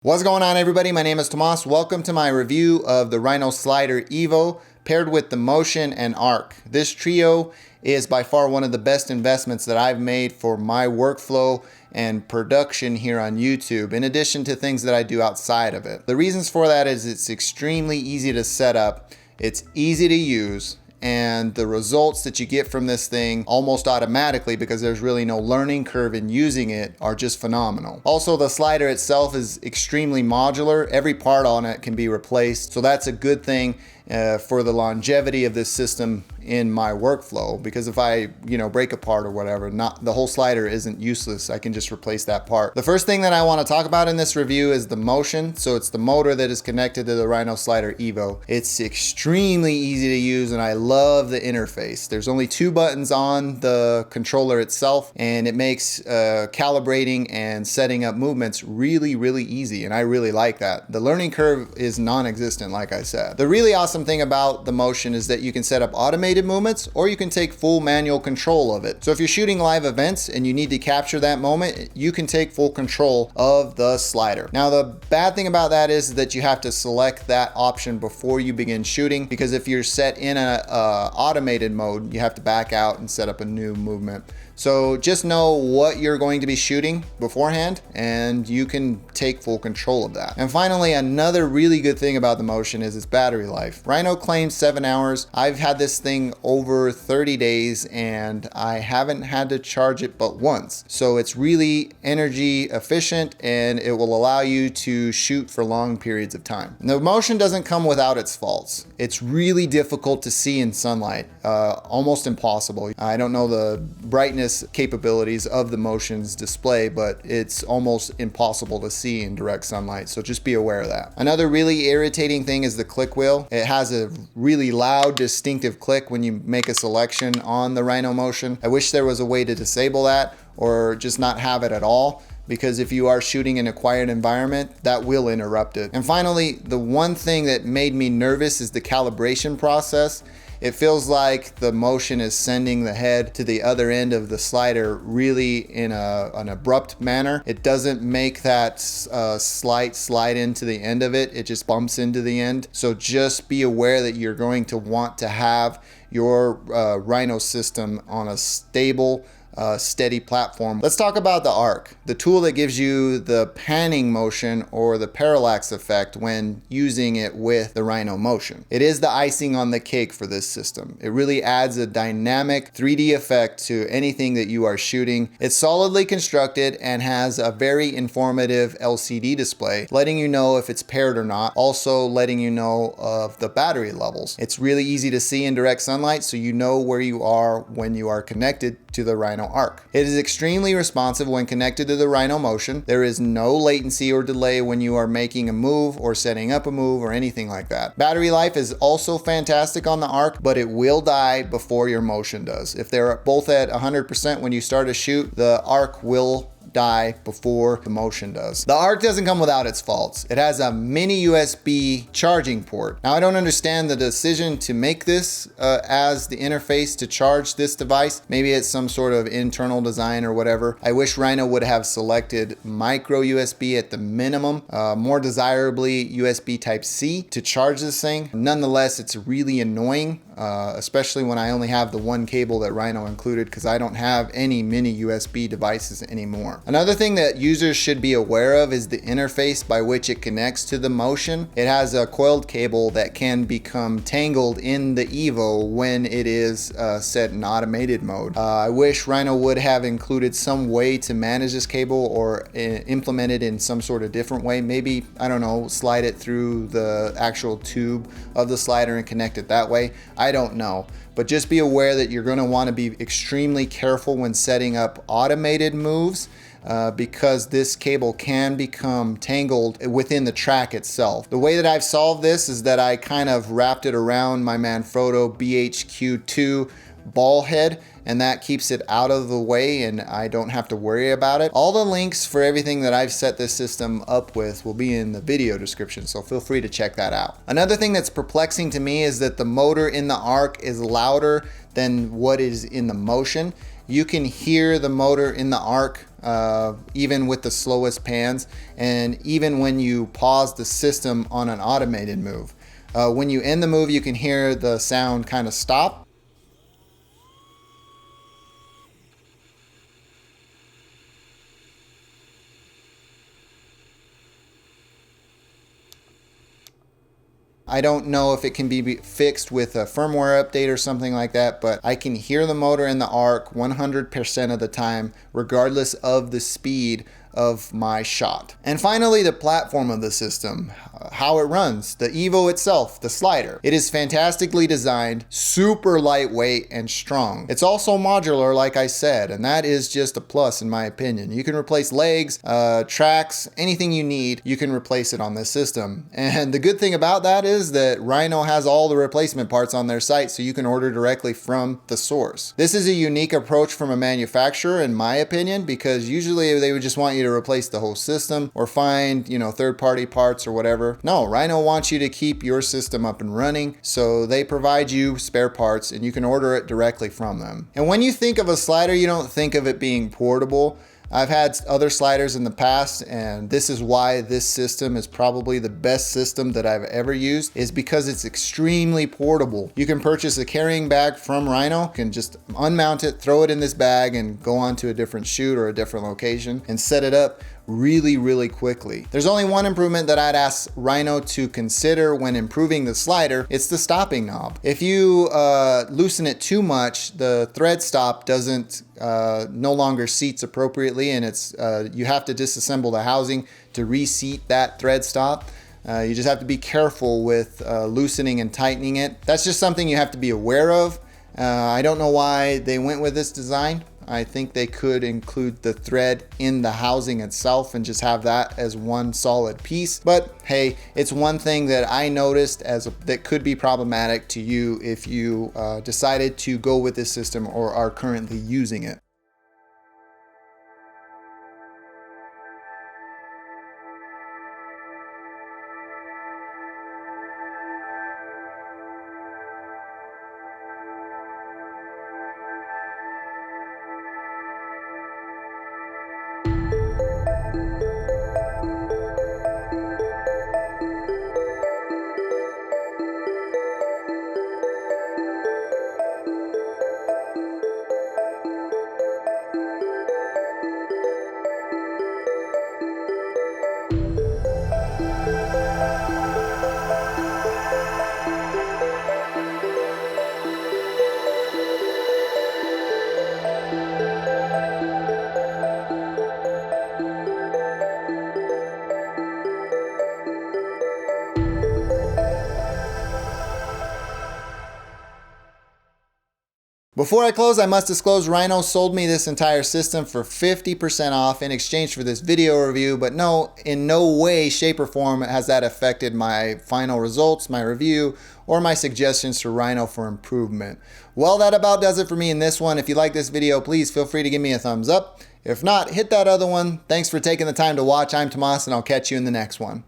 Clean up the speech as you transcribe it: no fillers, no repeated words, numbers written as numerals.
What's going on, everybody? My name is Tomas. Welcome to my review of the Rhino Slider EVO paired with the Motion and Arc. This trio is by far one of the best investments that I've made for my workflow and production here on YouTube, in addition to things that I do outside of it. The reasons for that is it's extremely easy to set up, it's easy to use, and the results that you get from this thing almost automatically, because there's really no learning curve in using it, are just phenomenal. Also, the slider itself is extremely modular. Every part on it can be replaced, so that's a good thing for the longevity of this system in my workflow, because if I break a part or whatever, the whole slider isn't useless. I can just replace that part. The first thing that I want to talk about in this review is the motion. So it's the motor that is connected to the Rhino Slider EVO. It's extremely easy to use and I love the interface. There's only 2 buttons on the controller itself, and it makes calibrating and setting up movements really easy, and I really like that. The learning curve is non-existent, like I said. The really awesome thing about the motion is that you can set up automated movements, or you can take full manual control of it. So if you're shooting live events and you need to capture that moment, you can take full control of the slider. Now, the bad thing about that is that you have to select that option before you begin shooting, because if you're set in a automated mode, you have to back out and set up a new movement. So just know what you're going to be shooting beforehand, and you can take full control of that. And finally, another really good thing about the motion is its battery life. Rhino claims 7 hours. I've had this thing over 30 days and I haven't had to charge it but once. So it's really energy efficient and it will allow you to shoot for long periods of time. And the motion doesn't come without its faults. It's really difficult to see in sunlight, almost impossible. I don't know the brightness capabilities of the motion's display, but it's almost impossible to see in direct sunlight, so just be aware of that. Another really irritating thing is the click wheel. It has a really loud, distinctive click when you make a selection on the Rhino motion. I wish there was a way to disable that or just not have it at all, because if you are shooting in a quiet environment, that will interrupt it. And finally, the one thing that made me nervous is the calibration process. It feels like the motion is sending the head to the other end of the slider really in an abrupt manner. It doesn't make that slight slide into the end of it. It just bumps into the end. So just be aware that you're going to want to have your Rhino system on a stable, steady platform. Let's talk about the Arc, the tool that gives you the panning motion or the parallax effect when using it with the Rhino motion. It is the icing on the cake for this system. It really adds a dynamic 3D effect to anything that you are shooting. It's solidly constructed and has a very informative LCD display, letting you know if it's paired or not, also letting you know of the battery levels. It's really easy to see in direct sunlight, so you know where you are when you are connected to the Rhino Arc. It is extremely responsive when connected to the Rhino motion. There is no latency or delay when you are making a move or setting up a move or anything like that. Battery life is also fantastic on the Arc, but it will die before your motion does. If they're both at 100% when you start a shoot, the Arc will die before the motion does. The Arc doesn't come without its faults. It has a mini USB charging port. Now, I don't understand the decision to make this as the interface to charge this device. Maybe it's some sort of internal design or whatever. I wish Rhino would have selected micro USB at the minimum, more desirably USB Type-C to charge this thing. Nonetheless, it's really annoying, especially when I only have the one cable that Rhino included, because I don't have any mini USB devices anymore. Another thing that users should be aware of is the interface by which it connects to the motion. It has a coiled cable that can become tangled in the EVO when it is set in automated mode. I wish Rhino would have included some way to manage this cable, or implement it in some sort of different way. Maybe, I don't know, slide it through the actual tube of the slider and connect it that way. I don't know. But just be aware that you're going to want to be extremely careful when setting up automated moves, because this cable can become tangled within the track itself. The way that I've solved this is that I kind of wrapped it around my Manfrotto BHQ2 ball head, and that keeps it out of the way and I don't have to worry about it. All the links for everything that I've set this system up with will be in the video description, so feel free to check that out. Another thing that's perplexing to me is that the motor in the Arc is louder than what is in the motion. you can hear the motor in the arc even with the slowest pans, and even when you pause the system on an automated move. When you end the move, you can hear the sound kind of stop. I don't know if it can be fixed with a firmware update or something like that, but I can hear the motor in the arc 100% of the time, regardless of the speed of my shot. And finally, the platform of the system, how it runs, the EVO itself, the slider. It is fantastically designed, super lightweight and strong. It's also modular, like I said, and that is just a plus in my opinion. You can replace legs, tracks, anything you need, you can replace it on this system. And the good thing about that is that Rhino has all the replacement parts on their site, so you can order directly from the source. This is a unique approach from a manufacturer, in my opinion, because usually they would just want you to replace the whole system or find, third-party parts or whatever. No, Rhino wants you to keep your system up and running, so they provide you spare parts and you can order it directly from them. And when you think of a slider, you don't think of it being portable. I've had other sliders in the past, and this is why this system is probably the best system that I've ever used, is because it's extremely portable. You can purchase a carrying bag from Rhino, you can just unmount it, throw it in this bag, and go on to a different shoot or a different location and set it up really quickly. There's only one improvement that I'd ask Rhino to consider when improving the slider. It's the stopping knob. If you loosen it too much, the thread stop doesn't no longer seats appropriately, and it's you have to disassemble the housing to reseat that thread stop. You just have to be careful with loosening and tightening it. That's just something you have to be aware of. I don't know why they went with this design. I think they could include the thread in the housing itself and just have that as one solid piece. But hey, it's one thing that I noticed that could be problematic to you if you decided to go with this system or are currently using it. Before I close, I must disclose Rhino sold me this entire system for 50% off in exchange for this video review, but no, in no way, shape, or form has that affected my final results, my review, or my suggestions to Rhino for improvement. Well, that about does it for me in this one. If you like this video, please feel free to give me a thumbs up. If not, hit that other one. Thanks for taking the time to watch. I'm Tomas, and I'll catch you in the next one.